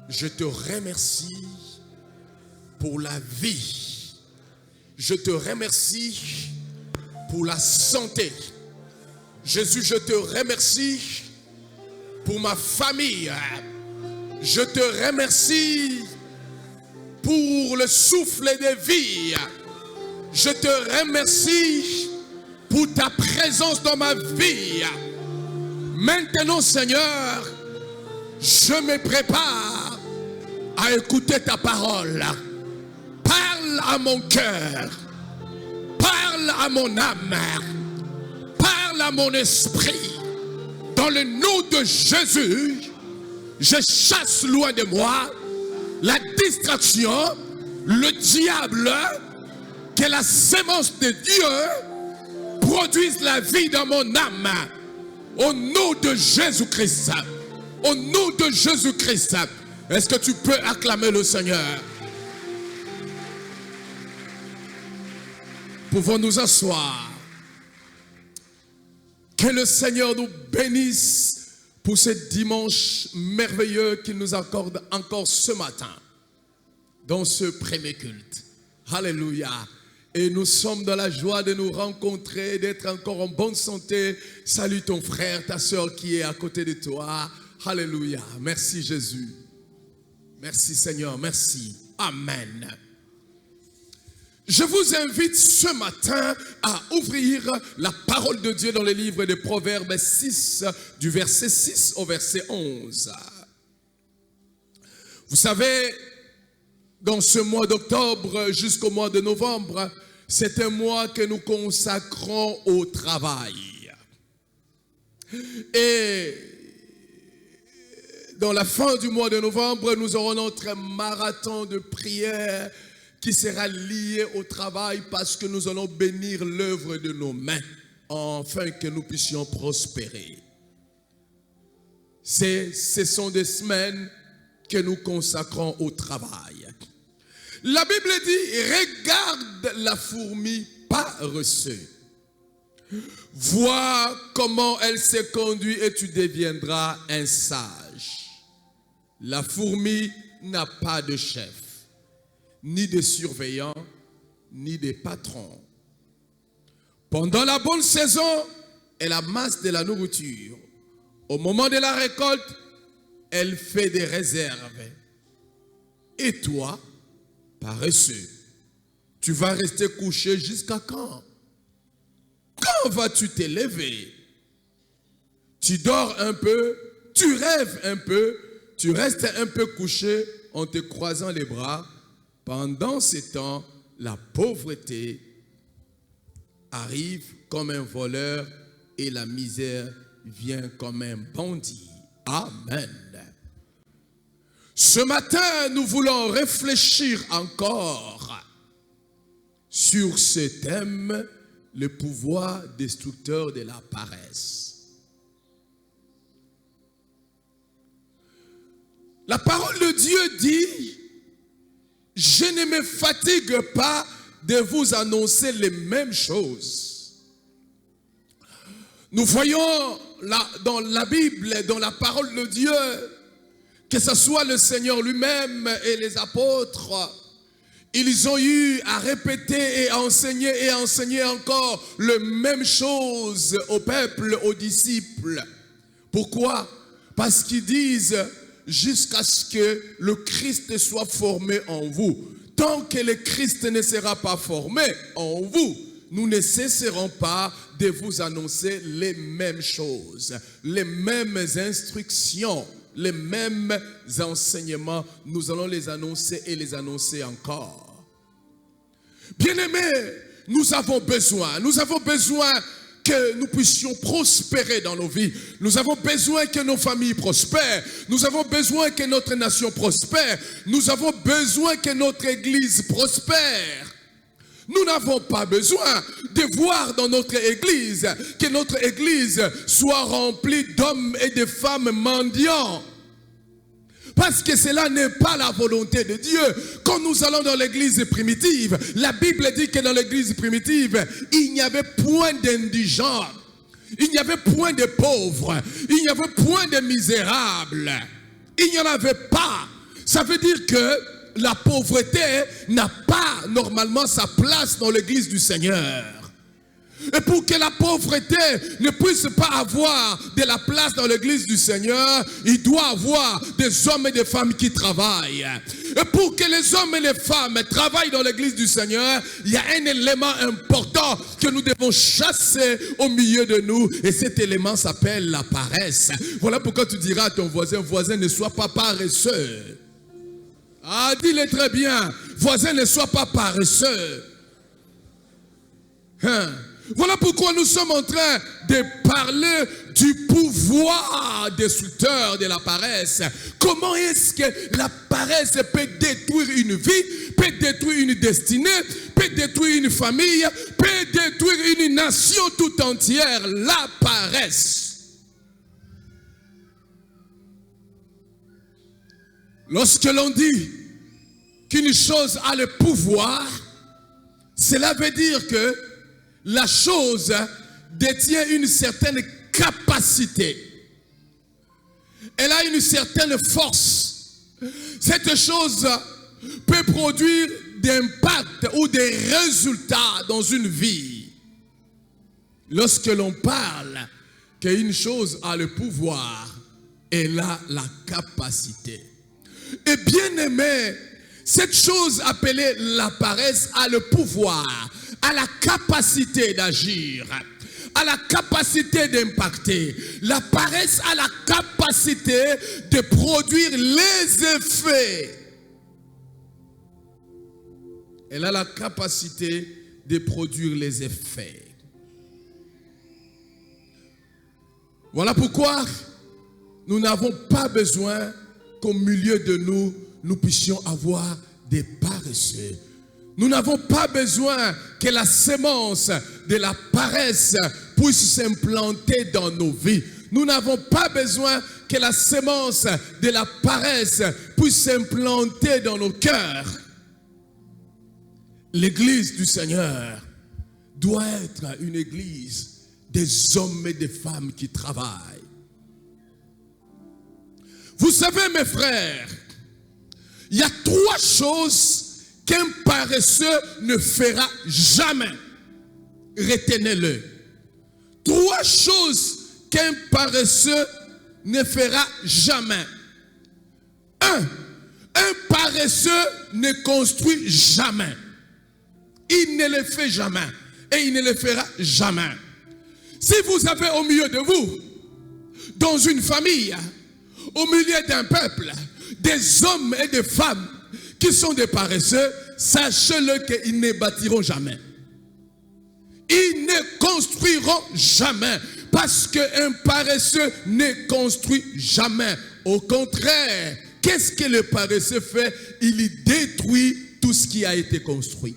Je te remercie pour la vie. Je te remercie pour la santé. Jésus, je te remercie pour ma famille. Je te remercie pour le souffle de vie. Je te remercie pour ta présence dans ma vie. Maintenant, Seigneur, je me prépare à écouter ta parole. Parle à mon cœur. Parle à mon âme. Parle à mon esprit. Dans le nom de Jésus, je chasse loin de moi la distraction, le diable, que la sémence de Dieu produise la vie dans mon âme. Au nom de Jésus-Christ. Au nom de Jésus-Christ. Est-ce que tu peux acclamer le Seigneur? Pouvons nous asseoir. Que le Seigneur nous bénisse pour ce dimanche merveilleux qu'il nous accorde encore ce matin dans ce premier culte. Alléluia. Et nous sommes dans la joie de nous rencontrer, d'être encore en bonne santé. Salut ton frère, ta soeur qui est à côté de toi. Alléluia. Merci Jésus. Merci Seigneur. Merci. Amen. Je vous invite ce matin à ouvrir la parole de Dieu dans le livre de Proverbes 6, du verset 6 au verset 11. Vous savez, dans ce mois d'octobre jusqu'au mois de novembre, c'est un mois que nous consacrons au travail. Et dans la fin du mois de novembre, nous aurons notre marathon de prière qui sera lié au travail parce que nous allons bénir l'œuvre de nos mains afin que nous puissions prospérer. Ce sont des semaines que nous consacrons au travail. La Bible dit, regarde la fourmi paresseuse. Vois comment elle se conduit et tu deviendras un sage. La fourmi n'a pas de chef, ni de surveillant, ni de patron. Pendant la bonne saison, elle amasse de la nourriture. Au moment de la récolte, elle fait des réserves. Et toi, paresseux, tu vas rester couché jusqu'à quand? Quand vas-tu te lever? Tu dors un peu, tu rêves un peu, tu restes un peu couché en te croisant les bras. Pendant ce temps, la pauvreté arrive comme un voleur et la misère vient comme un bandit. Amen. Ce matin, nous voulons réfléchir encore sur ce thème, le pouvoir destructeur de la paresse. La parole de Dieu dit, je ne me fatigue pas de vous annoncer les mêmes choses. Nous voyons dans la Bible, dans la parole de Dieu, que ce soit le Seigneur lui-même et les apôtres, ils ont eu à répéter et à enseigner encore les mêmes choses au peuple, aux disciples. Pourquoi? Parce qu'ils disent, jusqu'à ce que le Christ soit formé en vous. Tant que le Christ ne sera pas formé en vous, nous ne cesserons pas de vous annoncer les mêmes choses, les mêmes instructions, les mêmes enseignements. Nous allons les annoncer et les annoncer encore. Bien-aimés, nous avons besoin que nous puissions prospérer dans nos vies. Nous avons besoin que nos familles prospèrent. Nous avons besoin que notre nation prospère. Nous avons besoin que notre église prospère. Nous n'avons pas besoin de voir dans notre église que notre église soit remplie d'hommes et de femmes mendiants. Parce que cela n'est pas la volonté de Dieu. Quand nous allons dans l'église primitive, la Bible dit que dans l'église primitive, il n'y avait point d'indigents, il n'y avait point de pauvres, il n'y avait point de misérables. Il n'y en avait pas. Ça veut dire que la pauvreté n'a pas normalement sa place dans l'église du Seigneur. Et pour que la pauvreté ne puisse pas avoir de la place dans l'église du Seigneur, il doit avoir des hommes et des femmes qui travaillent. Et pour que les hommes et les femmes travaillent dans l'église du Seigneur, il y a un élément important que nous devons chasser au milieu de nous. Et cet élément s'appelle la paresse. Voilà pourquoi tu diras à ton voisin, voisin, ne sois pas paresseux. Ah, dis-le très bien, voisin, ne sois pas paresseux. Voilà pourquoi nous sommes en train de parler du pouvoir destructeur de la paresse. Comment est-ce que la paresse peut détruire une vie, peut détruire une destinée, peut détruire une famille, peut détruire une nation tout entière? La paresse. Lorsque l'on dit qu'une chose a le pouvoir, cela veut dire que la chose détient une certaine capacité. Elle a une certaine force. Cette chose peut produire d'impact ou des résultats dans une vie. Lorsque l'on parle qu'une chose a le pouvoir, elle a la capacité. Et bien aimé, cette chose appelée la paresse a le pouvoir, a la capacité d'agir, a la capacité d'impacter. La paresse a la capacité de produire les effets. Elle a la capacité de produire les effets. Voilà pourquoi nous n'avons pas besoin qu'au milieu de nous, nous puissions avoir des paresseux. Nous n'avons pas besoin que la sémence de la paresse puisse s'implanter dans nos vies. Nous n'avons pas besoin que la sémence de la paresse puisse s'implanter dans nos cœurs. L'église du Seigneur doit être une église des hommes et des femmes qui travaillent. Vous savez, mes frères, il y a 3 choses qu'un paresseux ne fera jamais. Retenez-le. 3 choses qu'un paresseux ne fera jamais. 1. Un paresseux ne construit jamais. Il ne le fait jamais. Et il ne le fera jamais. Si vous avez au milieu de vous, dans une famille, au milieu d'un peuple, des hommes et des femmes qui sont des paresseux, sachez-le qu'ils ne bâtiront jamais. Ils ne construiront jamais. Parce qu'un paresseux ne construit jamais. Au contraire, qu'est-ce que le paresseux fait? Il détruit tout ce qui a été construit.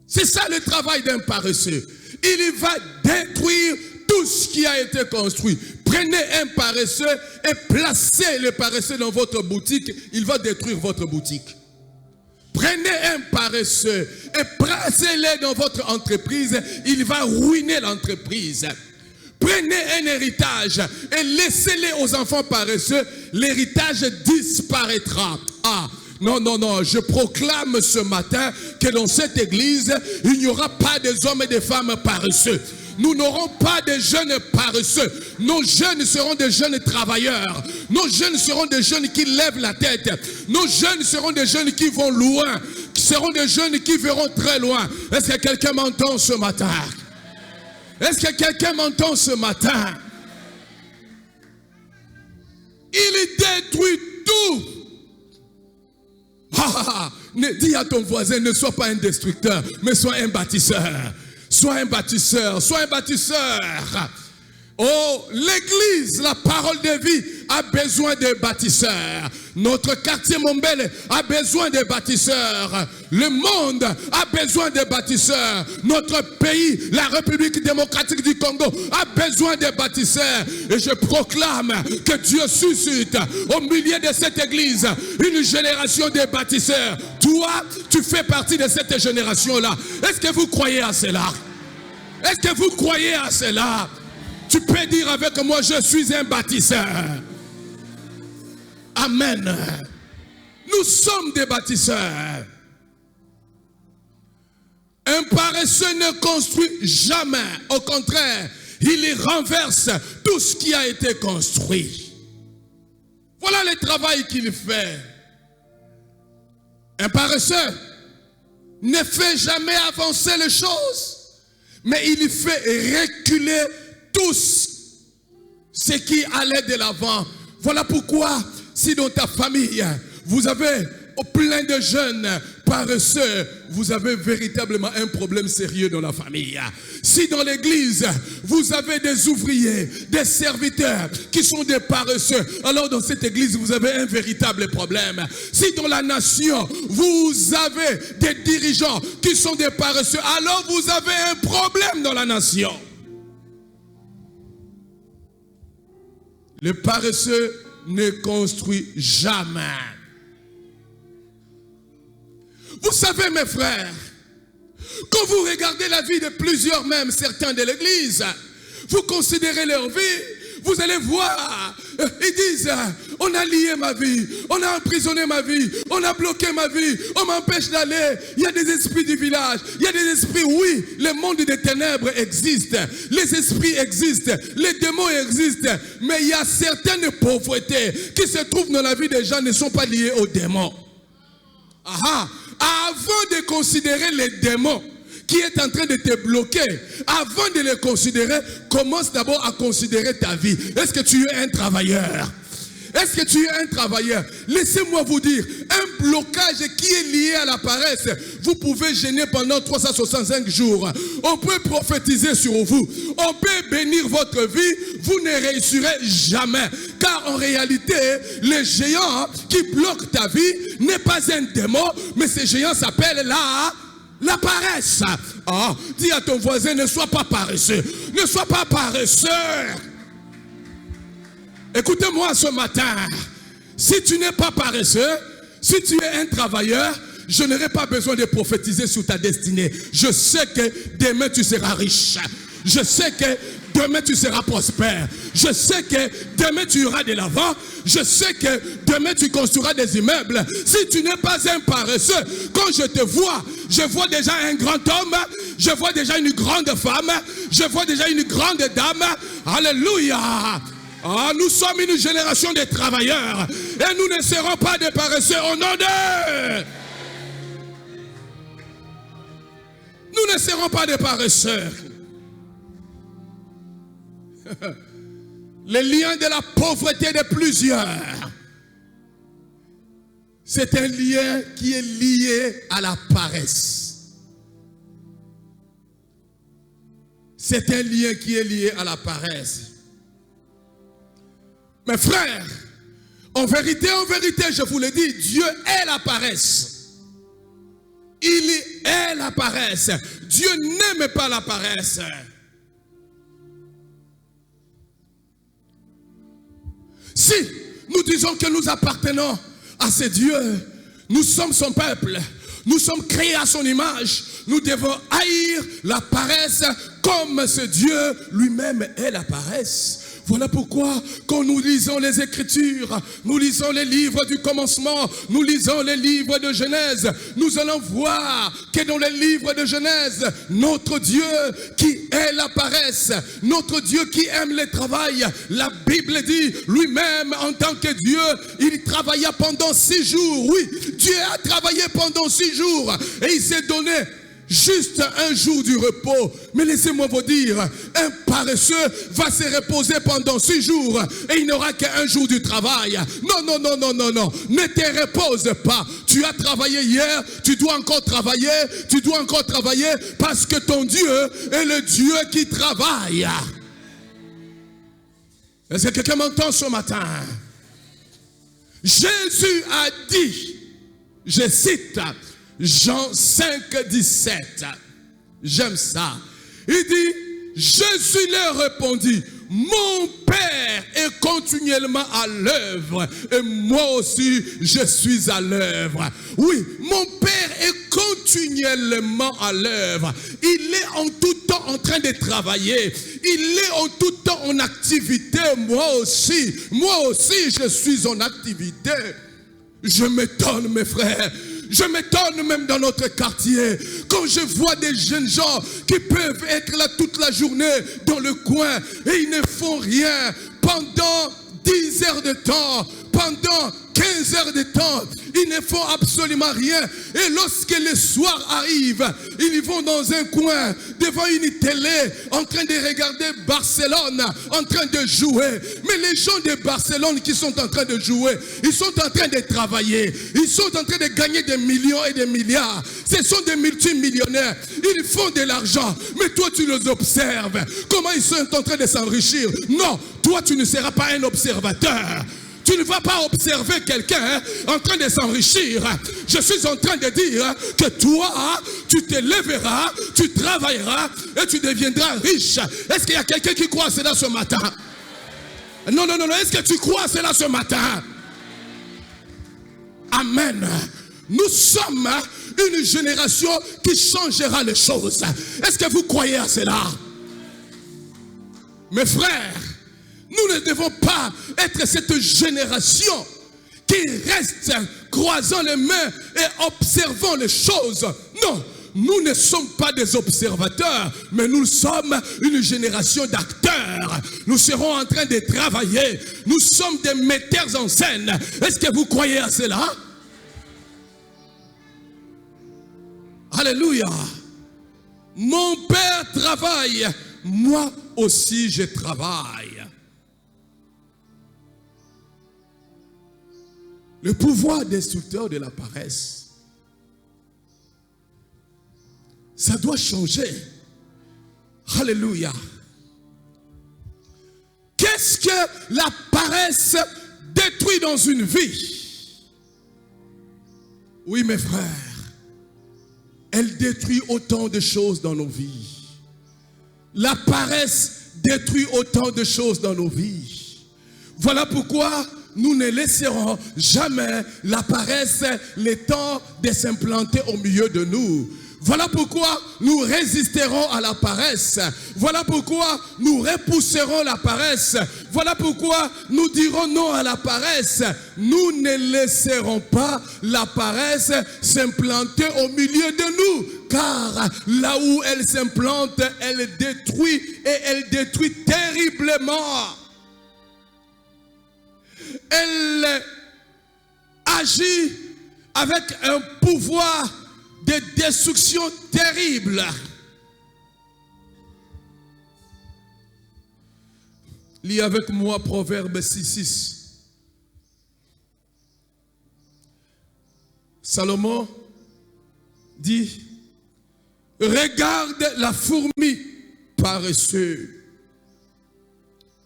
C'est ça le travail d'un paresseux. Il va détruire tout ce qui a été construit. Prenez un paresseux et placez le paresseux dans votre boutique, il va détruire votre boutique. Prenez un paresseux et placez-le dans votre entreprise, il va ruiner l'entreprise. Prenez un héritage et laissez-le aux enfants paresseux, l'héritage disparaîtra. Ah, non, non, non, je proclame ce matin que dans cette église, il n'y aura pas des hommes et des femmes paresseux. Nous n'aurons pas de jeunes paresseux. Nos jeunes seront des jeunes travailleurs. Nos jeunes seront des jeunes qui lèvent la tête. Nos jeunes seront des jeunes qui vont loin. Qui seront des jeunes qui verront très loin. Est-ce que quelqu'un m'entend ce matin? Est-ce que quelqu'un m'entend ce matin? Il détruit tout. Dis à ton voisin, ne sois pas un destructeur, mais sois un bâtisseur. Sois un bâtisseur, sois un bâtisseur. Oh, l'église, la parole de vie, a besoin de bâtisseurs. Notre quartier Mombele a besoin de bâtisseurs. Le monde a besoin de bâtisseurs. Notre pays, la République démocratique du Congo, a besoin de bâtisseurs. Et je proclame que Dieu suscite au milieu de cette église une génération de bâtisseurs. Toi, tu fais partie de cette génération-là. Est-ce que vous croyez à cela? Est-ce que vous croyez à cela? Tu peux dire avec moi, je suis un bâtisseur. Amen. Nous sommes des bâtisseurs. Un paresseux ne construit jamais. Au contraire, il y renverse tout ce qui a été construit. Voilà le travail qu'il fait. Un paresseux ne fait jamais avancer les choses, mais il fait reculer tout ce qui allait de l'avant. Voilà pourquoi, si dans ta famille, vous avez plein de jeunes paresseux, vous avez véritablement un problème sérieux dans la famille. Si dans l'église, vous avez des ouvriers, des serviteurs qui sont des paresseux, alors dans cette église, vous avez un véritable problème. Si dans la nation, vous avez des dirigeants qui sont des paresseux, alors vous avez un problème dans la nation. Le paresseux ne construit jamais. Vous savez, mes frères, quand vous regardez la vie de plusieurs, même certains de l'église, vous considérez leur vie, vous allez voir, ils disent, on a lié ma vie, on a emprisonné ma vie, on a bloqué ma vie, on m'empêche d'aller. Il y a des esprits du village, il y a des esprits, oui, le monde des ténèbres existe, les esprits existent, les démons existent, mais il y a certaines pauvretés qui se trouvent dans la vie des gens ne sont pas liées aux démons. Avant de considérer les démons qui est en train de te bloquer, avant de les considérer, commence d'abord à considérer ta vie. Est-ce que tu es un travailleur? Est-ce que tu es un travailleur? Laissez-moi vous dire, un blocage qui est lié à la paresse, vous pouvez jeûner pendant 365 jours. On peut prophétiser sur vous. On peut bénir votre vie. Vous ne réussirez jamais. Car en réalité, le géant qui bloque ta vie n'est pas un démon, mais ce géant s'appelle la paresse. Dis à ton voisin, ne sois pas paresseux. Ne sois pas paresseux. Écoutez-moi ce matin. Si tu n'es pas paresseux, si tu es un travailleur, je n'aurai pas besoin de prophétiser sur ta destinée. Je sais que demain tu seras riche. Je sais que demain tu seras prospère. Je sais que demain tu iras de l'avant. Je sais que demain tu construiras des immeubles. Si tu n'es pas un paresseux, quand je te vois, je vois déjà un grand homme, je vois déjà une grande femme, je vois déjà une grande dame. Alléluia. Nous sommes une génération de travailleurs et nous ne serons pas des paresseux au nom de... Nous ne serons pas des paresseux. Le lien de la pauvreté de plusieurs, c'est un lien qui est lié à la paresse. C'est un lien qui est lié à la paresse. Mes frères, en vérité, je vous le dis, Dieu est la paresse. Il est la paresse. Dieu n'aime pas la paresse. Si nous disons que nous appartenons à ce Dieu, nous sommes son peuple, nous sommes créés à son image, nous devons haïr la paresse comme ce Dieu lui-même est la paresse. Voilà pourquoi, quand nous lisons les Écritures, nous lisons les livres du commencement, nous lisons les livres de Genèse, nous allons voir que dans les livres de Genèse, notre Dieu qui est la paresse, notre Dieu qui aime le travail, la Bible dit lui-même en tant que Dieu, il travailla pendant 6 jours. Oui, Dieu a travaillé pendant 6 jours et il s'est donné juste un jour du repos. Mais laissez-moi vous dire, un paresseux va se reposer pendant 6 jours et il n'aura qu'un jour du travail. Non. Ne te repose pas. Tu as travaillé hier, tu dois encore travailler parce que ton Dieu est le Dieu qui travaille. Est-ce que quelqu'un m'entend ce matin? Jésus a dit, je cite, Jean 5, 17. J'aime ça. Il dit, Jésus leur répondit, mon Père est continuellement à l'œuvre et moi aussi je suis à l'œuvre. Oui, mon Père est continuellement à l'œuvre. Il est en tout temps en train de travailler. Il est en tout temps en activité. Moi aussi je suis en activité. Je m'étonne, mes frères. Je m'étonne même dans notre quartier, quand je vois des jeunes gens qui peuvent être là toute la journée dans le coin et ils ne font rien pendant 10 heures de temps, pendant 15 heures de temps, ils ne font absolument rien. Et lorsque le soir arrive, ils vont dans un coin, devant une télé, en train de regarder Barcelone, en train de jouer. Mais les gens de Barcelone qui sont en train de jouer, ils sont en train de travailler. Ils sont en train de gagner des millions et des milliards. Ce sont des multimillionnaires. Ils font de l'argent. Mais toi, tu les observes. Comment ils sont en train de s'enrichir? Non, toi, tu ne seras pas un observateur. Tu ne vas pas observer quelqu'un en train de s'enrichir. Je suis en train de dire que toi, tu te lèveras, tu travailleras et tu deviendras riche. Est-ce qu'il y a quelqu'un qui croit cela ce matin? Non, non, non, non. Est-ce que tu crois cela ce matin? Amen. Nous sommes une génération qui changera les choses. Est-ce que vous croyez à cela? Mes frères, nous ne devons pas être cette génération qui reste croisant les mains et observant les choses. Non, nous ne sommes pas des observateurs, mais nous sommes une génération d'acteurs. Nous serons en train de travailler. Nous sommes des metteurs en scène. Est-ce que vous croyez à cela? Alléluia. Mon père travaille, moi aussi je travaille. Le pouvoir destructeur de la paresse, ça doit changer. Alléluia. Qu'est-ce que la paresse détruit dans une vie? Oui, mes frères, elle détruit autant de choses dans nos vies. La paresse détruit autant de choses dans nos vies. Voilà pourquoi nous ne laisserons jamais la paresse le temps de s'implanter au milieu de nous. Voilà pourquoi nous résisterons à la paresse. Voilà pourquoi nous repousserons la paresse. Voilà pourquoi nous dirons non à la paresse. Nous ne laisserons pas la paresse s'implanter au milieu de nous. Car là où elle s'implante, elle détruit et elle détruit terriblement. Elle agit avec un pouvoir de destruction terrible. Lis avec moi Proverbe 6:6. Salomon dit: regarde la fourmi paresseuse,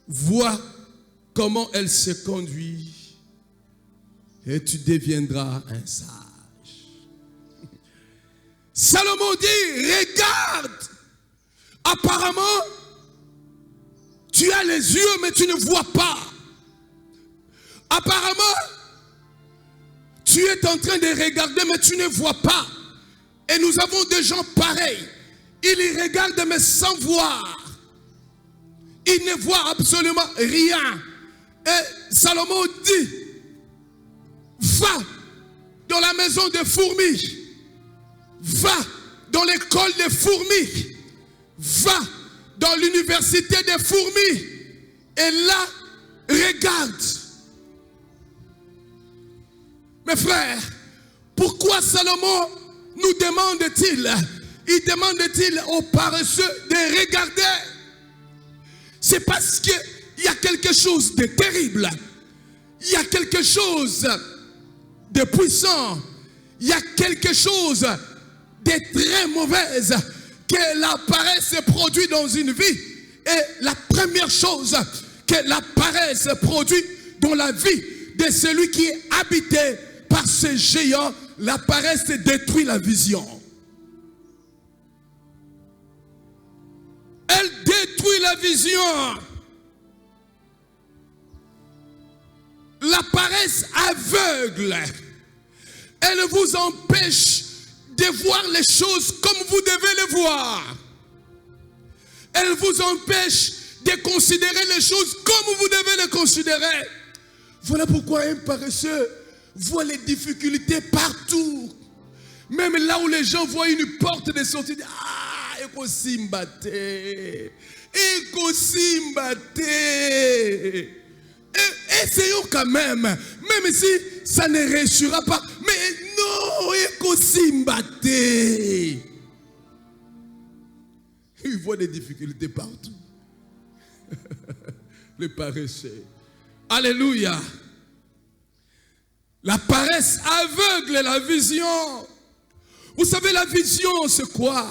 vois comment elle se conduit et tu deviendras un sage. Salomon dit: regarde, apparemment tu as les yeux mais tu ne vois pas. Apparemment tu es en train de regarder mais tu ne vois pas. Et nous avons des gens pareils. Ils regardent mais sans voir. Ils ne voient absolument rien. Et Salomon dit: va dans la maison des fourmis. Va dans l'école des fourmis. Va dans l'université des fourmis. Et là, regarde. Mes frères, pourquoi Salomon nous demande-t-il? Il demande-t-il aux paresseux de regarder? C'est parce qu'il y a quelque chose de terrible. Il y a quelque chose de puissant. Il y a quelque chose de très mauvais que la paresse produit dans une vie. Et la première chose que la paresse produit dans la vie de celui qui est habité par ce géant, la paresse détruit la vision. Elle détruit la vision. La paresse aveugle. Elle vous empêche de voir les choses comme vous devez les voir. Elle vous empêche de considérer les choses comme vous devez les considérer. Voilà pourquoi un paresseux voient les difficultés partout. Même là où les gens voient une porte de sortie, ah, ekosimbate, ekosimbate. Essayons quand même si ça ne réussira pas. Mais non, ekosimbate. Ils voient des difficultés partout. Les paresseux. Alléluia. La paresse aveugle la vision. Vous savez, la vision, c'est quoi?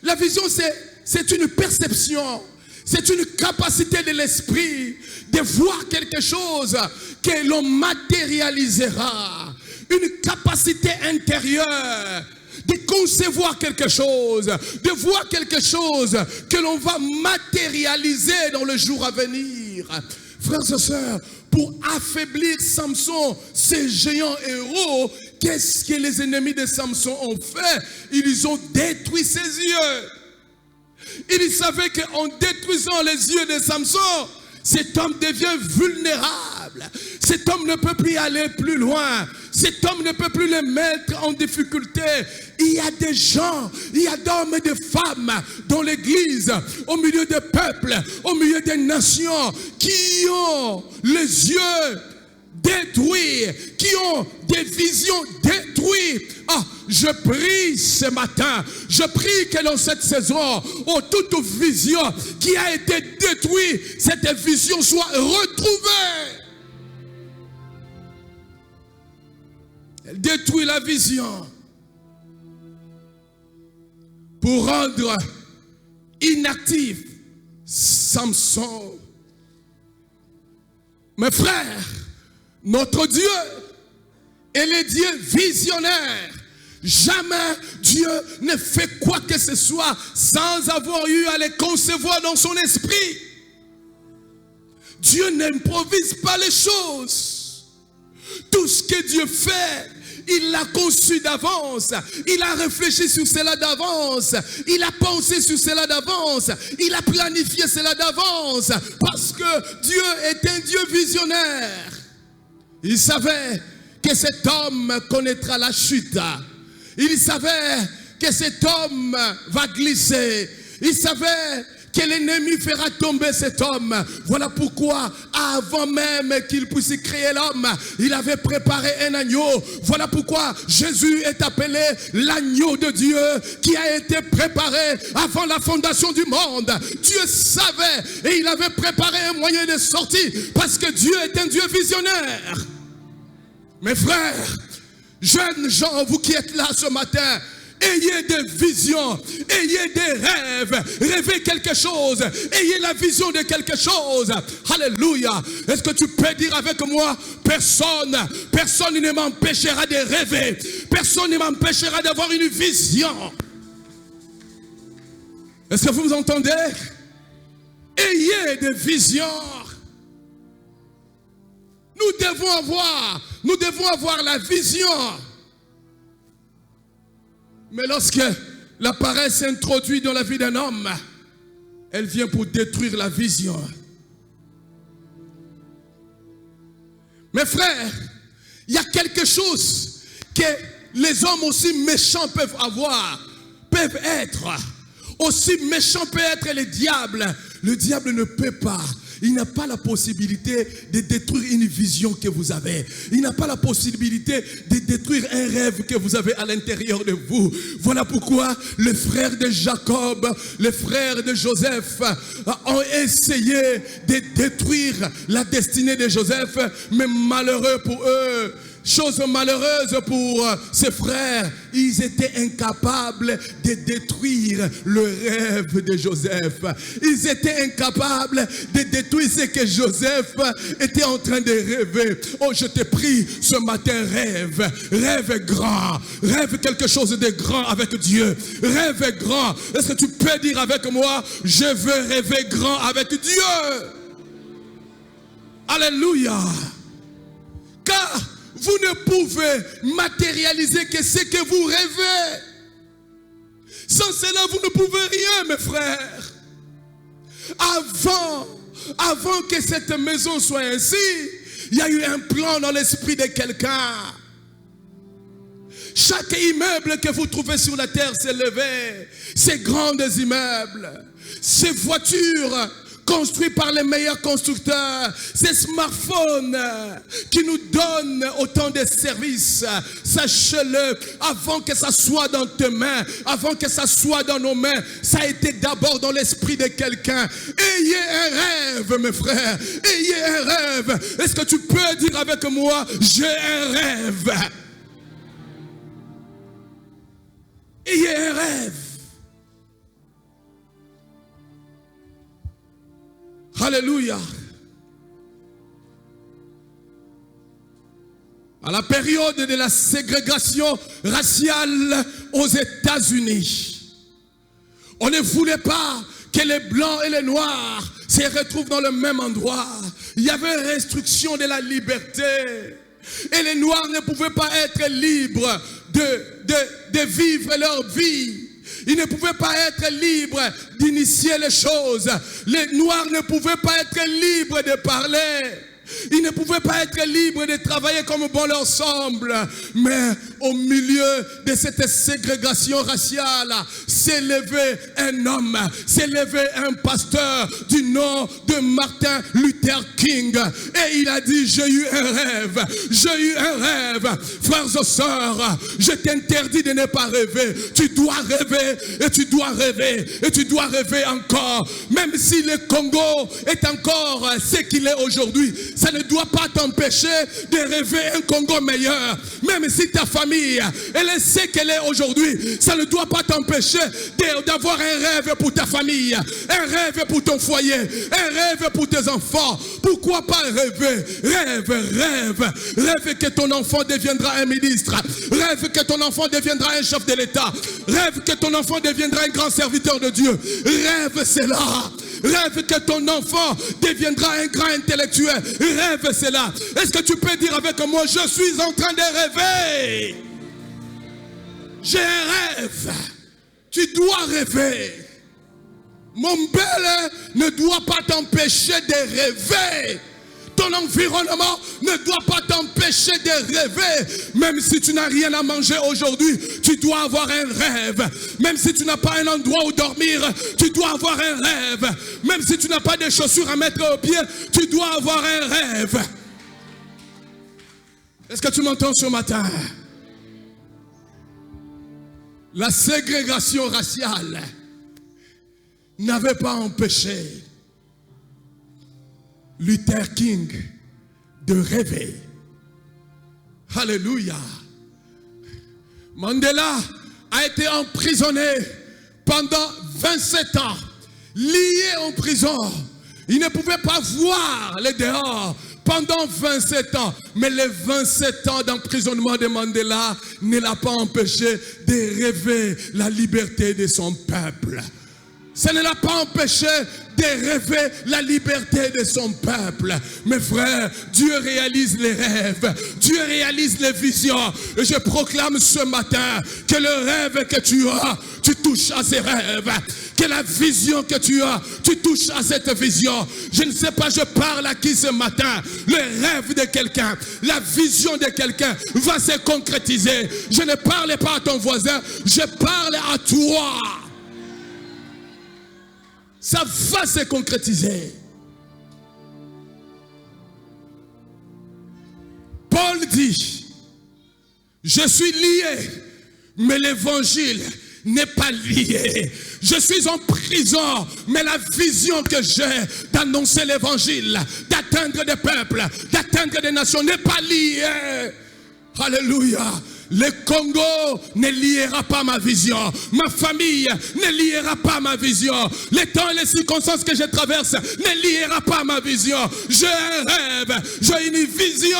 La vision, c'est une perception. C'est une capacité de l'esprit de voir quelque chose que l'on matérialisera. Une capacité intérieure de concevoir quelque chose, de voir quelque chose que l'on va matérialiser dans le jour à venir. Frères et sœurs, pour affaiblir Samson, ces géants héros, qu'est-ce que les ennemis de Samson ont fait? Ils ont détruit ses yeux. Ils savaient qu'en détruisant les yeux de Samson, cet homme devient vulnérable. Cet homme ne peut plus aller plus loin. Cet homme ne peut plus les mettre en difficulté. Il y a des gens, il y a d'hommes et de femmes dans l'église, au milieu des peuples, au milieu des nations, qui ont les yeux détruits, qui ont des visions détruites. Ah, je prie ce matin, je prie que dans cette saison, toute vision qui a été détruite, cette vision soit retrouvée. Elle détruit la vision pour rendre inactif Samson. Mes frères, notre Dieu est le Dieu visionnaire. Jamais Dieu ne fait quoi que ce soit sans avoir eu à le concevoir dans son esprit. Dieu n'improvise pas les choses. Tout ce que Dieu fait, il l'a conçu d'avance. Il a réfléchi sur cela d'avance. Il a pensé sur cela d'avance. Il a planifié cela d'avance. Parce que Dieu est un Dieu visionnaire. Il savait que cet homme connaîtra la chute. Il savait que cet homme va glisser. Il savait que l'ennemi fera tomber cet homme. Voilà pourquoi, avant même qu'il puisse créer l'homme, il avait préparé un agneau. Voilà pourquoi Jésus est appelé l'agneau de Dieu qui a été préparé avant la fondation du monde. Dieu savait et il avait préparé un moyen de sortie parce que Dieu est un Dieu visionnaire. Mes frères, jeunes gens, vous qui êtes là ce matin, ayez des visions, ayez des rêves, rêvez quelque chose, ayez la vision de quelque chose. Alléluia. Est-ce que tu peux dire avec moi, personne ne m'empêchera de rêver, personne ne m'empêchera d'avoir une vision. Est-ce que vous vous entendez? Ayez des visions. Nous devons avoir la vision. Mais lorsque la paresse s'introduit dans la vie d'un homme, elle vient pour détruire la vision. Mes frères, il y a quelque chose que les hommes aussi méchants peuvent avoir, peuvent être. Aussi méchant peut être le diable. Le diable ne peut pas. Il n'a pas la possibilité de détruire une vision que vous avez. Il n'a pas la possibilité de détruire un rêve que vous avez à l'intérieur de vous. Voilà pourquoi les frères de Jacob, les frères de Joseph ont essayé de détruire la destinée de Joseph, mais malheureux pour eux. Chose malheureuse pour ses frères, ils étaient incapables de détruire le rêve de Joseph. Ils étaient incapables de détruire ce que Joseph était en train de rêver. Oh, je te prie ce matin, rêve grand, rêve quelque chose de grand avec Dieu. Rêve grand. Est-ce que tu peux dire avec moi, je veux rêver grand avec Dieu? Alléluia. Car vous ne pouvez matérialiser que ce que vous rêvez. Sans cela, vous ne pouvez rien, mes frères. Avant que cette maison soit ainsi, Il y a eu un plan dans l'esprit de quelqu'un. Chaque immeuble que vous trouvez sur la terre s'est levé. Ces grands immeubles, ces voitures construites par les meilleurs constructeurs, ces smartphones qui nous donnent autant de services. Sachez-le, avant que ça soit dans tes mains, avant que ça soit dans nos mains, ça a été d'abord dans l'esprit de quelqu'un. Ayez un rêve, mes frères. Ayez un rêve. Est-ce que tu peux dire avec moi, j'ai un rêve? Ayez un rêve. Alléluia. À la période de la ségrégation raciale aux États-Unis, on ne voulait pas que les blancs et les noirs se retrouvent dans le même endroit. Il y avait une restriction de la liberté. Et les noirs ne pouvaient pas être libres de vivre leur vie. Ils ne pouvaient pas être libres d'initier les choses. Les noirs ne pouvaient pas être libres de parler. Ils ne pouvaient pas être libres de travailler comme bon leur semble. Mais au milieu de cette ségrégation raciale, s'est levé un homme, s'est levé un pasteur du nom de Martin Luther King. Et il a dit, j'ai eu un rêve, j'ai eu un rêve. Frères et sœurs, je t'interdis de ne pas rêver. Tu dois rêver et tu dois rêver et tu dois rêver encore. Même si le Congo est encore ce qu'il est aujourd'hui, ça ne doit pas t'empêcher de rêver un Congo meilleur. Même si ta famille, elle est ce qu'elle est aujourd'hui, ça ne doit pas t'empêcher d'avoir un rêve pour ta famille, un rêve pour ton foyer, un rêve pour tes enfants. Pourquoi pas rêver? Rêve que ton enfant deviendra un ministre. Rêve que ton enfant deviendra un chef de l'État. Rêve que ton enfant deviendra un grand serviteur de Dieu. Rêve cela. Rêve que ton enfant deviendra un grand intellectuel. Rêve cela. Est-ce que tu peux dire avec moi, je suis en train de rêver? J'ai un rêve. Tu dois rêver. Mon bel ne doit pas t'empêcher de rêver. Ton environnement ne doit pas t'empêcher de rêver. Même si tu n'as rien à manger aujourd'hui, tu dois avoir un rêve. Même si tu n'as pas un endroit où dormir, tu dois avoir un rêve. Même si tu n'as pas de chaussures à mettre aux pieds, tu dois avoir un rêve. Est-ce que tu m'entends ce matin? La ségrégation raciale n'avait pas empêché Luther King de rêver. Alléluia. Mandela a été emprisonné pendant 27 ans, lié en prison. Il ne pouvait pas voir les dehors pendant 27 ans. Mais les 27 ans d'emprisonnement de Mandela ne l'a pas empêché de rêver la liberté de son peuple. Ça ne l'a pas empêché de rêver la liberté de son peuple. Mes frères, Dieu réalise les rêves. Dieu réalise les visions. Et je proclame ce matin que le rêve que tu as, tu touches à ces rêves. Que la vision que tu as, tu touches à cette vision. Je ne sais pas, je parle à qui ce matin? Le rêve de quelqu'un, la vision de quelqu'un va se concrétiser. Je ne parle pas à ton voisin, je parle à toi. Ça va se concrétiser. Paul dit, je suis lié, mais l'évangile n'est pas lié. Je suis en prison, mais la vision que j'ai d'annoncer l'évangile, d'atteindre des peuples, d'atteindre des nations n'est pas liée. Alléluia. Le Congo ne liera pas ma vision. Ma famille ne liera pas ma vision. Les temps et les circonstances que je traverse ne liera pas ma vision. J'ai un rêve, j'ai une vision.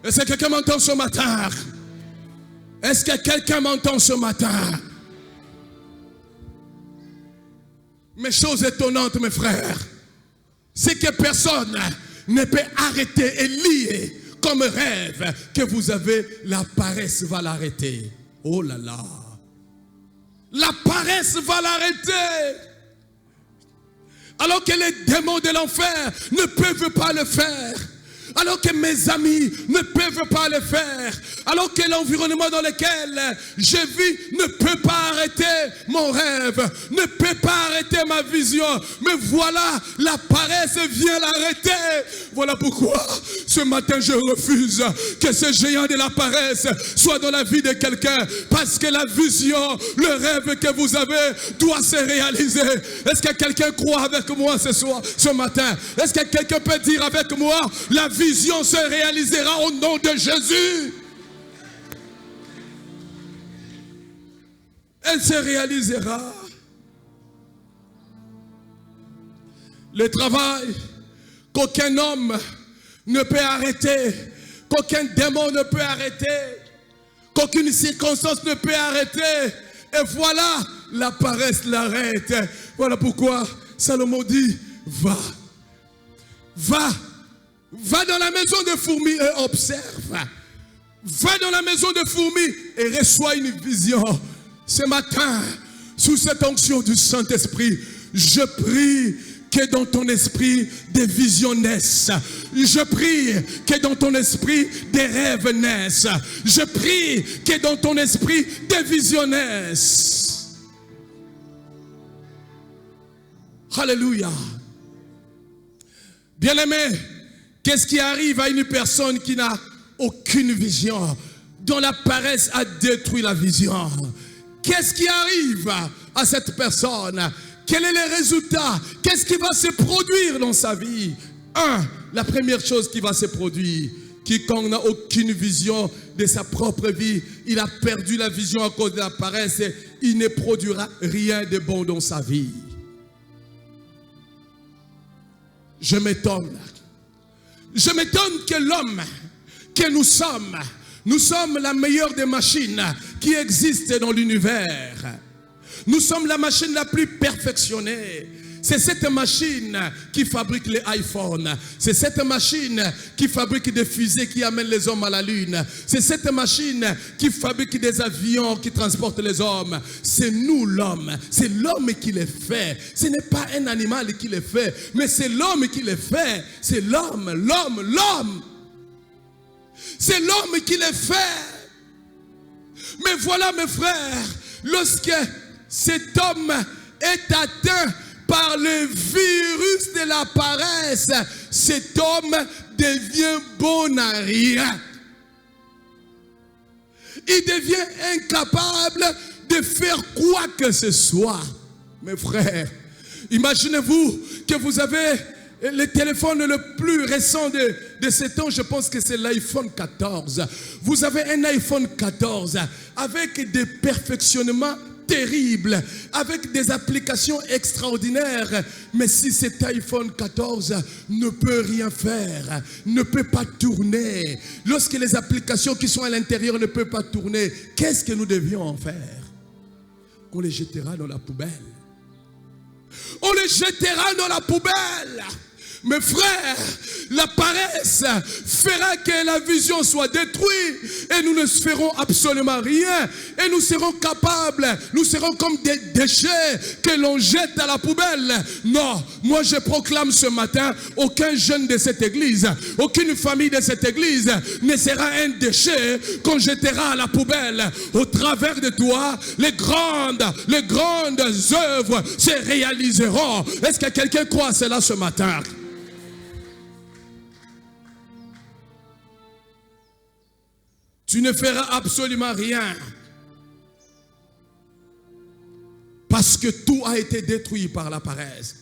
Est-ce que quelqu'un m'entend ce matin? Est-ce que quelqu'un m'entend ce matin? Mais chose étonnante, mes frères, c'est que personne ne peut arrêter et lier comme rêve que vous avez. La paresse va l'arrêter. Oh là là. La paresse va l'arrêter. Alors que les démons de l'enfer ne peuvent pas le faire. Alors que mes amis ne peuvent pas le faire. Alors que l'environnement dans lequel je vis ne peut pas arrêter mon rêve, ne peut pas arrêter ma vision. Mais voilà, la paresse vient l'arrêter. Voilà pourquoi ce matin je refuse que ce géant de la paresse soit dans la vie de quelqu'un. Parce que la vision, le rêve que vous avez doit se réaliser. Est-ce que quelqu'un croit avec moi ce matin? Est-ce que quelqu'un peut dire avec moi, la vision se réalisera au nom de Jésus? Elle se réalisera. Le travail qu'aucun homme ne peut arrêter, qu'aucun démon ne peut arrêter, qu'aucune circonstance ne peut arrêter. Et voilà, la paresse l'arrête. Voilà pourquoi Salomon dit, va dans la maison de fourmis et observe. Va dans la maison de fourmis et reçois une vision. Ce matin, sous cette onction du Saint-Esprit, je prie que dans ton esprit des visions naissent. Je prie que dans ton esprit des rêves naissent. Je prie que dans ton esprit des visions naissent. Alléluia. Bien-aimé, qu'est-ce qui arrive à une personne qui n'a aucune vision, dont la paresse a détruit la vision? Qu'est-ce qui arrive à cette personne? Quel est le résultat? Qu'est-ce qui va se produire dans sa vie? La première chose qui va se produire, quiconque n'a aucune vision de sa propre vie, il a perdu la vision à cause de la paresse, et il ne produira rien de bon dans sa vie. Je m'étonne que l'homme que nous sommes la meilleure des machines qui existent dans l'univers. Nous sommes la machine la plus perfectionnée. C'est cette machine qui fabrique les iPhones. C'est cette machine qui fabrique des fusées qui amènent les hommes à la lune. C'est cette machine qui fabrique des avions qui transportent les hommes. C'est nous l'homme. C'est l'homme qui les fait. Ce n'est pas un animal qui les fait, mais c'est l'homme qui les fait. C'est l'homme. C'est l'homme qui les fait. Mais voilà mes frères, lorsque cet homme est atteint par le virus de la paresse, cet homme devient bon à rien. Il devient incapable de faire quoi que ce soit. Mes frères, imaginez-vous que vous avez le téléphone le plus récent de ce temps, je pense que c'est l'iPhone 14. Vous avez un iPhone 14 avec des perfectionnements terribles, avec des applications extraordinaires. Mais si cet iPhone 14 ne peut rien faire, ne peut pas tourner, lorsque les applications qui sont à l'intérieur ne peuvent pas tourner, qu'est-ce que nous devions en faire? On les jettera dans la poubelle. On les jettera dans la poubelle. Mes frères, la paresse fera que la vision soit détruite et nous ne ferons absolument rien. Et nous serons capables, nous serons comme des déchets que l'on jette à la poubelle. Non, moi je proclame ce matin, aucun jeune de cette église, aucune famille de cette église ne sera un déchet qu'on jettera à la poubelle. Au travers de toi, les grandes œuvres se réaliseront. Est-ce que quelqu'un croit à cela ce matin? Tu ne feras absolument rien. Parce que tout a été détruit par la paresse.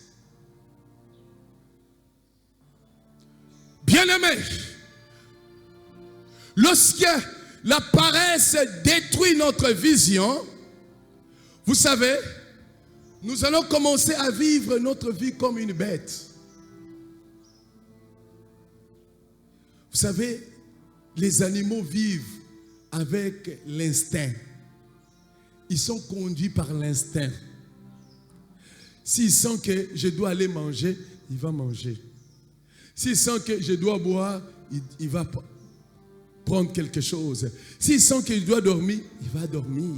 Bien-aimé, lorsque la paresse détruit notre vision, vous savez, nous allons commencer à vivre notre vie comme une bête. Vous savez, les animaux vivent avec l'instinct. Ils sont conduits par l'instinct. S'ils sentent que je dois aller manger, il va manger. S'ils sentent que je dois boire, il va prendre quelque chose. S'ils sentent qu'il doit dormir, il va dormir.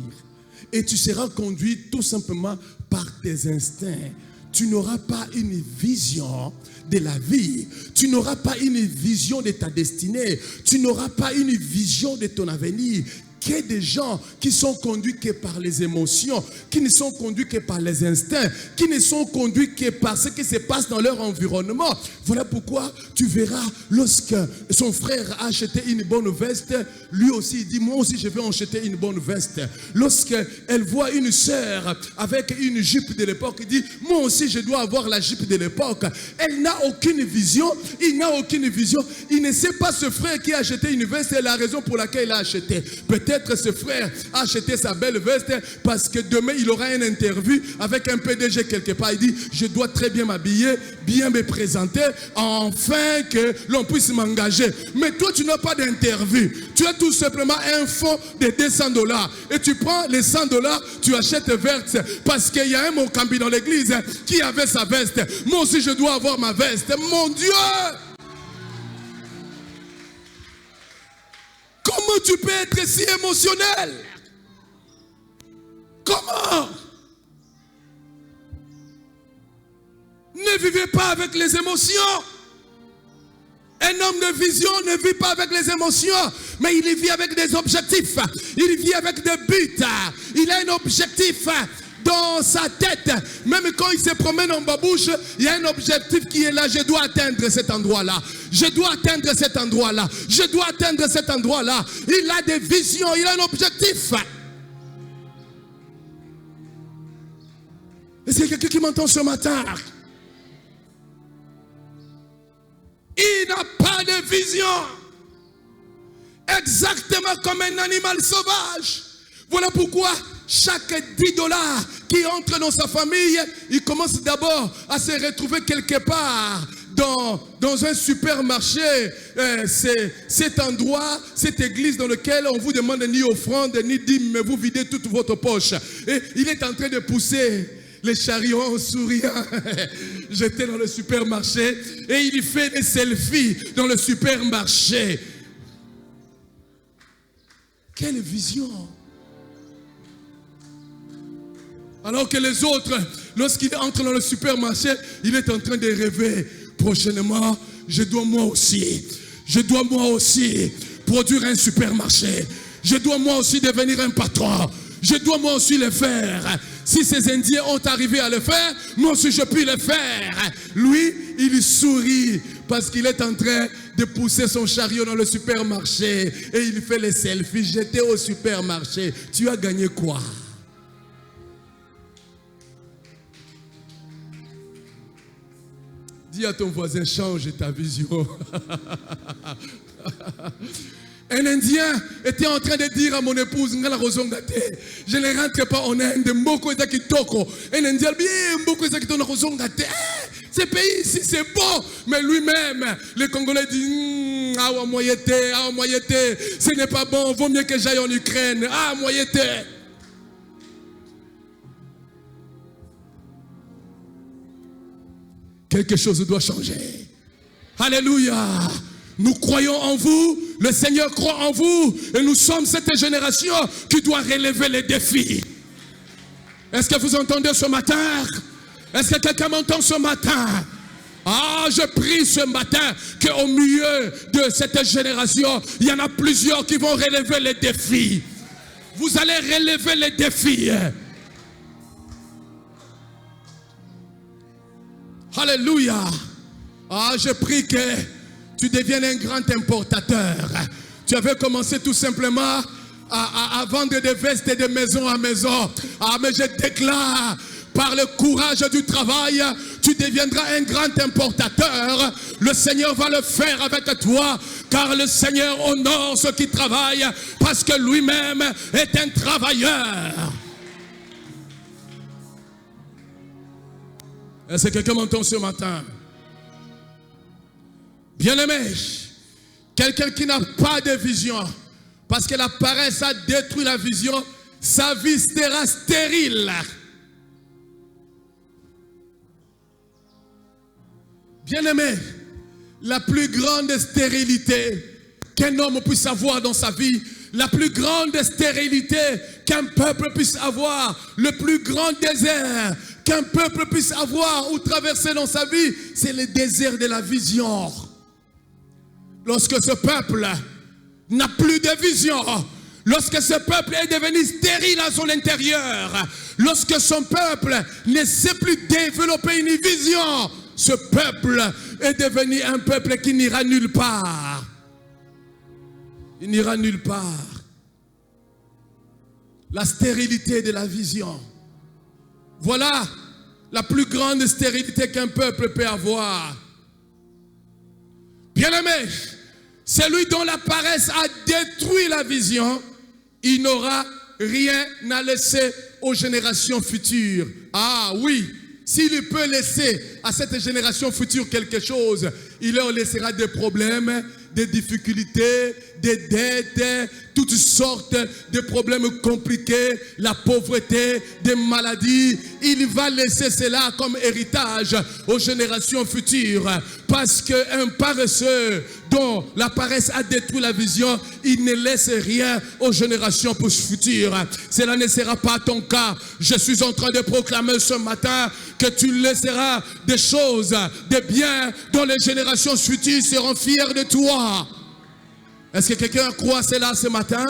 Et tu seras conduit tout simplement par tes instincts. tu n'auras pas une vision de la vie. Tu n'auras pas une vision de ta destinée. Tu n'auras pas une vision de ton avenir. Qu'il y ait des gens qui sont conduits que par les émotions, qui ne sont conduits que par les instincts, qui ne sont conduits que par ce qui se passe dans leur environnement. Voilà pourquoi tu verras, lorsque son frère a acheté une bonne veste, lui aussi il dit, moi aussi je vais acheter une bonne veste. Lorsqu'elle voit une sœur avec une jupe de l'époque, il dit, moi aussi je dois avoir la jupe de l'époque. Elle n'a aucune vision, il n'a aucune vision. Il ne sait pas ce frère qui a acheté une veste et la raison pour laquelle il a acheté. Peut-être ce frère a acheté sa belle veste parce que demain il aura une interview avec un PDG quelque part. Il dit, je dois très bien m'habiller, bien me présenter, afin que l'on puisse m'engager. Mais toi tu n'as pas d'interview. Tu as tout simplement un fonds de $200 et tu prends les $100, tu achètes veste parce qu'il y a un Mokambi dans l'église qui avait sa veste. Moi aussi je dois avoir ma veste. Mon Dieu! Comment tu peux être si émotionnel? Comment? Ne vivez pas avec les émotions. Un homme de vision ne vit pas avec les émotions, mais il vit avec des objectifs. Il vit avec des buts. Il a un objectif dans sa tête. Même quand il se promène en babouche, il y a un objectif qui est là. Je dois atteindre cet endroit-là. Je dois atteindre cet endroit-là. Je dois atteindre cet endroit-là. Il a des visions, il a un objectif. Est-ce qu'il y a quelqu'un qui m'entend ce matin? Il n'a pas de vision. Exactement comme un animal sauvage. Voilà pourquoi chaque $10 qui entre dans sa famille, il commence d'abord à se retrouver quelque part dans un supermarché. C'est cet endroit, cette église dans laquelle on vous demande ni offrande, ni dîme, mais vous videz toute votre poche. Et il est en train de pousser les chariots en souriant. J'étais dans le supermarché et il fait des selfies dans le supermarché. Quelle vision! Alors que les autres, lorsqu'il entre dans le supermarché, il est en train de rêver. Prochainement, je dois moi aussi produire un supermarché. Je dois moi aussi devenir un patron. Je dois moi aussi le faire. Si ces Indiens ont arrivé à le faire, moi aussi je puis le faire. Lui, il sourit parce qu'il est en train de pousser son chariot dans le supermarché. Et il fait les selfies. J'étais au supermarché. Tu as gagné quoi? Dis à ton voisin, change ta vision. Un Indien était en train de dire à mon épouse, je ne rentre pas en Inde. Un Indien dit, ce pays ici c'est bon. Mais lui-même, les Congolais disent, ce n'est pas bon, vaut mieux que j'aille en Ukraine. Quelque chose doit changer. Alléluia. Nous croyons en vous, le Seigneur croit en vous, et nous sommes cette génération qui doit relever les défis. Est-ce que vous entendez ce matin? Est-ce que quelqu'un m'entend ce matin? Je prie ce matin qu'au milieu de cette génération, il y en a plusieurs qui vont relever les défis. Vous allez relever les défis. Alléluia. Je prie que tu deviennes un grand importateur. Tu avais commencé tout simplement à vendre des vestes de maison à maison. Mais je déclare, par le courage du travail, tu deviendras un grand importateur. Le Seigneur va le faire avec toi, car le Seigneur honore ceux qui travaillent, parce que lui-même est un travailleur. Est-ce que quelqu'un m'entend ce matin? Bien-aimé, quelqu'un qui n'a pas de vision, parce que la paresse a détruit la vision, sa vie sera stérile. Bien-aimé, la plus grande stérilité qu'un homme puisse avoir dans sa vie, la plus grande stérilité qu'un peuple puisse avoir, le plus grand désert qu'un peuple puisse avoir ou traverser dans sa vie, c'est le désert de la vision. Lorsque ce peuple n'a plus de vision, lorsque ce peuple est devenu stérile à son intérieur, lorsque son peuple ne sait plus développer une vision, ce peuple est devenu un peuple qui n'ira nulle part. Il n'ira nulle part. La stérilité de la vision. Voilà la plus grande stérilité qu'un peuple peut avoir. Bien-aimé, celui dont la paresse a détruit la vision, il n'aura rien à laisser aux générations futures. Ah oui, s'il peut laisser à cette génération future quelque chose, il leur laissera des problèmes, des difficultés, des dettes, toutes sortes de problèmes compliqués, la pauvreté, des maladies. Il va laisser cela comme héritage aux générations futures. Parce qu'un paresseux dont la paresse a détruit la vision, il ne laisse rien aux générations futures. Cela ne sera pas ton cas. Je suis en train de proclamer ce matin que tu laisseras des choses, des biens dont les générations futures seront fiers de toi. Est-ce que quelqu'un croit cela ce matin?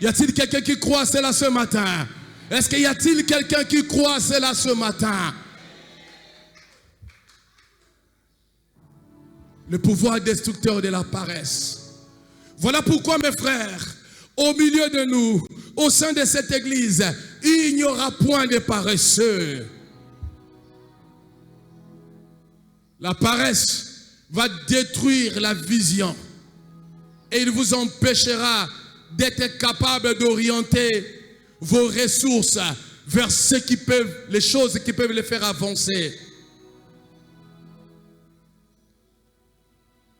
Y a-t-il quelqu'un qui croit cela ce matin? Est-ce qu'il y a-t-il quelqu'un qui croit cela ce matin? Le pouvoir destructeur de la paresse. Voilà pourquoi, mes frères, au milieu de nous, au sein de cette église, il n'y aura point de paresseux. La paresse va détruire la vision. Et il vous empêchera d'être capable d'orienter vos ressources vers les choses qui peuvent les faire avancer.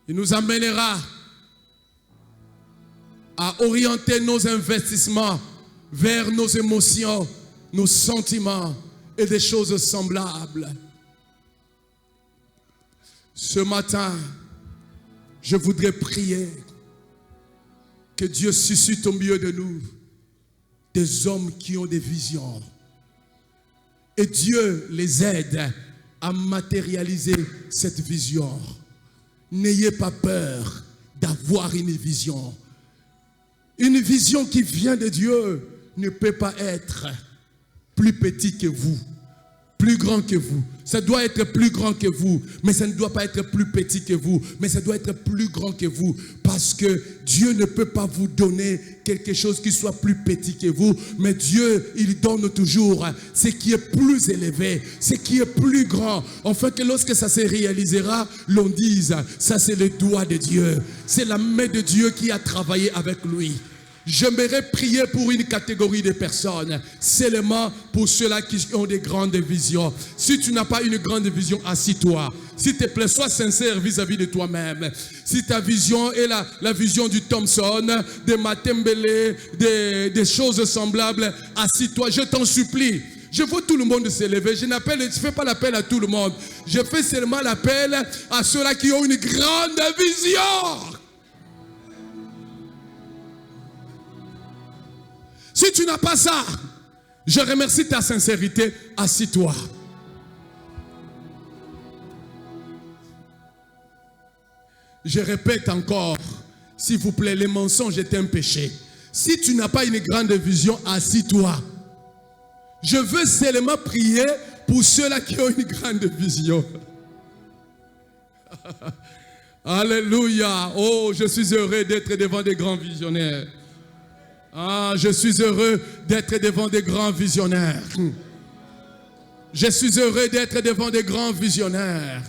Il nous amènera à orienter nos investissements vers nos émotions, nos sentiments et des choses semblables. Ce matin, je voudrais prier que Dieu suscite au milieu de nous des hommes qui ont des visions. Et Dieu les aide à matérialiser cette vision. N'ayez pas peur d'avoir une vision. Une vision qui vient de Dieu ne peut pas être plus petit que vous, plus grand que vous. Ça doit être plus grand que vous, mais ça ne doit pas être plus petit que vous, mais ça doit être plus grand que vous, parce que Dieu ne peut pas vous donner quelque chose qui soit plus petit que vous, mais Dieu, il donne toujours ce qui est plus élevé, ce qui est plus grand, afin que lorsque ça se réalisera, l'on dise, ça c'est le doigt de Dieu, c'est la main de Dieu qui a travaillé avec lui. J'aimerais prier pour une catégorie de personnes, seulement pour ceux-là qui ont des grandes visions. Si tu n'as pas une grande vision, assis-toi. S'il te plaît, sois sincère vis-à-vis de toi-même. Si ta vision est la vision du Thompson, de Matembele, des choses semblables, assis-toi, je t'en supplie. Je veux tout le monde se lever. Je ne fais pas l'appel à tout le monde. Je fais seulement l'appel à ceux-là qui ont une grande vision. Si tu n'as pas ça, je remercie ta sincérité, assis-toi. Je répète encore, s'il vous plaît, les mensonges est un péché. Si tu n'as pas une grande vision, assis-toi. Je veux seulement prier pour ceux-là qui ont une grande vision. Alléluia. Oh, je suis heureux d'être devant des grands visionnaires. Ah, je suis heureux d'être devant des grands visionnaires. Je suis heureux d'être devant des grands visionnaires.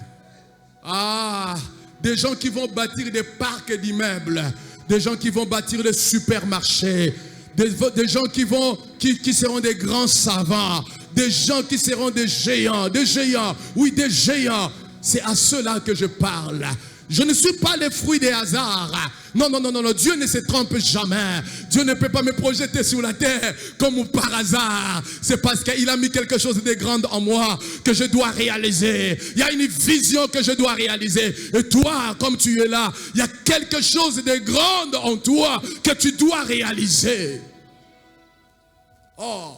Ah, des gens qui vont bâtir des parcs d'immeubles, des gens qui vont bâtir des supermarchés, des gens qui seront des grands savants, des gens qui seront des géants, oui, des géants. C'est à ceux-là que je parle. Je ne suis pas le fruit des hasards. Non, non, non, non, non. Dieu ne se trompe jamais. Dieu ne peut pas me projeter sur la terre comme par hasard. C'est parce qu'il a mis quelque chose de grand en moi que je dois réaliser. Il y a une vision que je dois réaliser. Et toi, comme tu es là, il y a quelque chose de grand en toi que tu dois réaliser. Oh.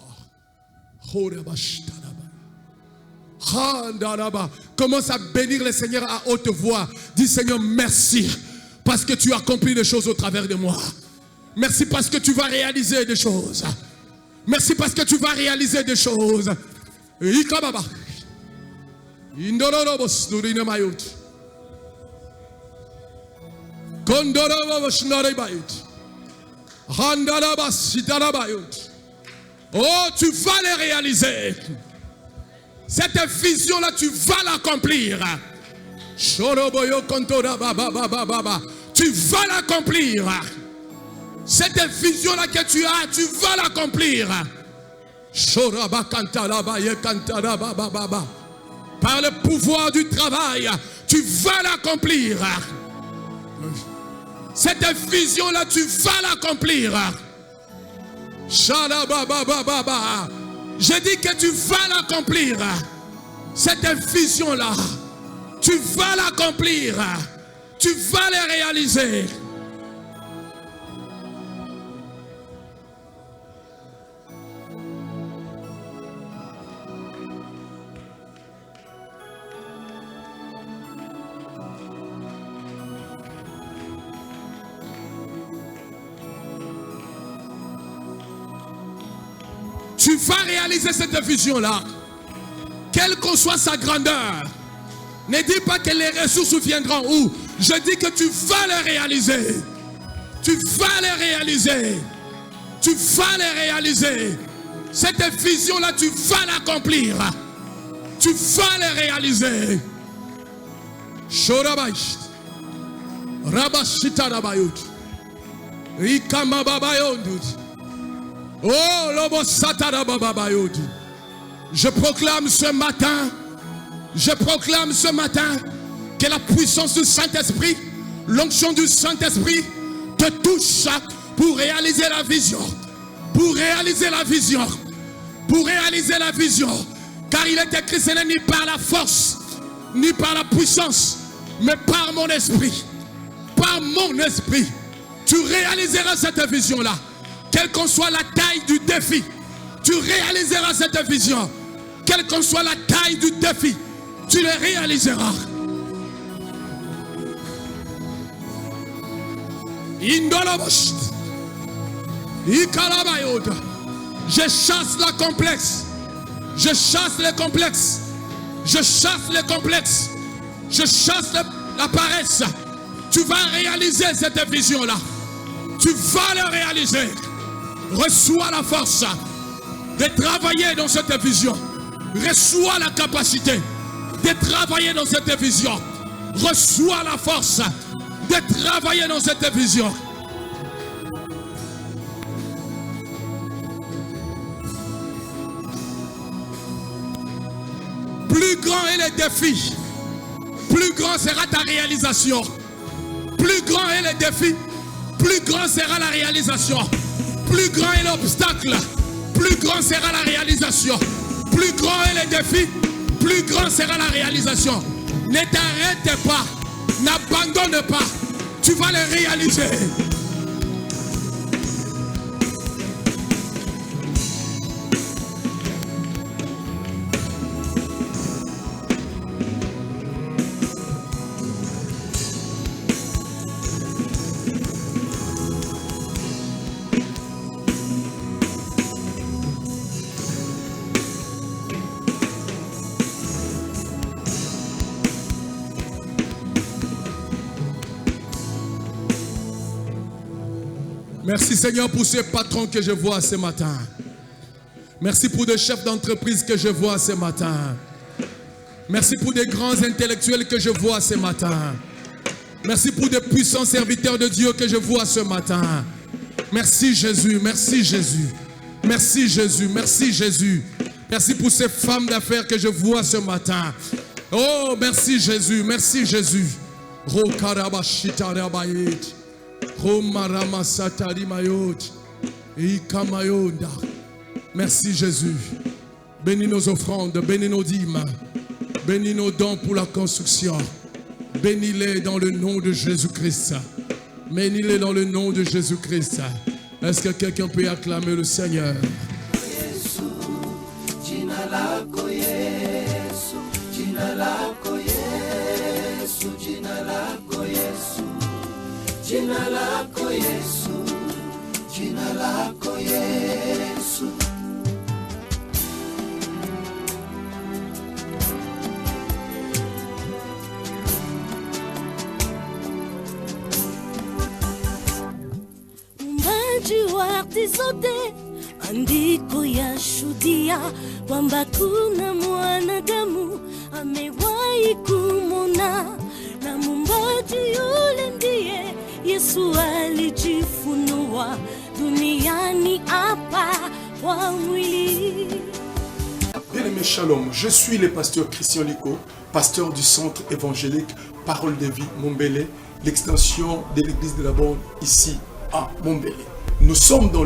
Commence à bénir le Seigneur à haute voix. Dis Seigneur, merci parce que tu as accompli des choses au travers de moi. Merci parce que tu vas réaliser des choses. Merci parce que tu vas réaliser des choses. Oh, tu vas les réaliser. Cette vision-là, tu vas l'accomplir. Tu vas l'accomplir. Cette vision-là que tu as, tu vas l'accomplir. Par le pouvoir du travail, tu vas l'accomplir. Cette vision-là, tu vas l'accomplir. Je dis que tu vas l'accomplir. Cette vision-là, tu vas l'accomplir. Tu vas les réaliser. Tu vas réaliser cette vision-là, quelle que soit sa grandeur. Ne dis pas que les ressources viendront où. Je dis que tu vas les réaliser. Tu vas les réaliser. Tu vas les réaliser. Cette vision-là, tu vas l'accomplir. Tu vas les réaliser. Shorabaït. Rabashita Rabayut. Ikamababayondut. Oh, Lobo Satara Babayut. Je proclame ce matin que la puissance du Saint-Esprit, l'onction du Saint-Esprit te touche pour réaliser la vision. Pour réaliser la vision. Pour réaliser la vision. Car il est écrit, ce n'est ni par la force, ni par la puissance, mais par mon esprit. Par mon esprit. Tu réaliseras cette vision-là. Quelle qu'en soit la taille du défi, tu réaliseras cette vision. Quelle qu'en soit la taille du défi, tu le réaliseras. Je chasse la complexe. Je chasse les complexes. Je chasse les complexes. Je chasse la paresse. Tu vas réaliser cette vision-là. Tu vas le réaliser. Reçois la force de travailler dans cette vision. Reçois la capacité de travailler dans cette vision. Reçois la force de travailler dans cette vision. Plus grand est le défi, plus grand sera ta réalisation. Plus grand est le défi, plus grand sera la réalisation. Plus grand est l'obstacle, plus grand sera la réalisation. Plus grand est le défi, plus grand sera la réalisation. Ne t'arrête pas, n'abandonne pas, tu vas le réaliser. Merci Seigneur pour ces patrons que je vois ce matin. Merci pour des chefs d'entreprise que je vois ce matin. Merci pour des grands intellectuels que je vois ce matin. Merci pour des puissants serviteurs de Dieu que je vois ce matin. Merci Jésus, merci Jésus. Merci Jésus, merci Jésus. Merci pour ces femmes d'affaires que je vois ce matin. Oh, merci Jésus, merci Jésus. Merci Jésus. Bénis nos offrandes, bénis nos dîmes, bénis nos dons pour la construction. Bénis-les dans le nom de Jésus-Christ. Bénis-les dans le nom de Jésus-Christ. Est-ce que quelqu'un peut acclamer le Seigneur? Yesu, jina lako Yesu. lako Yesu, jina lako Yesu, jina lako Yesu, jina lako Yesu. Muumbaji wa ardhi zote, andiko ya shuhudia kwamba kuna mwanadamu amewahi kumwona, na muumbaji yule ndiye Yesu alijifunua duniani hapa kwa mwili. Bien-aimé, shalom, je suis le pasteur Christian Liko, pasteur du centre évangélique Parole de Vie Mombele, l'extension de l'église de la Bonne ici à Mombele. Nous sommes dans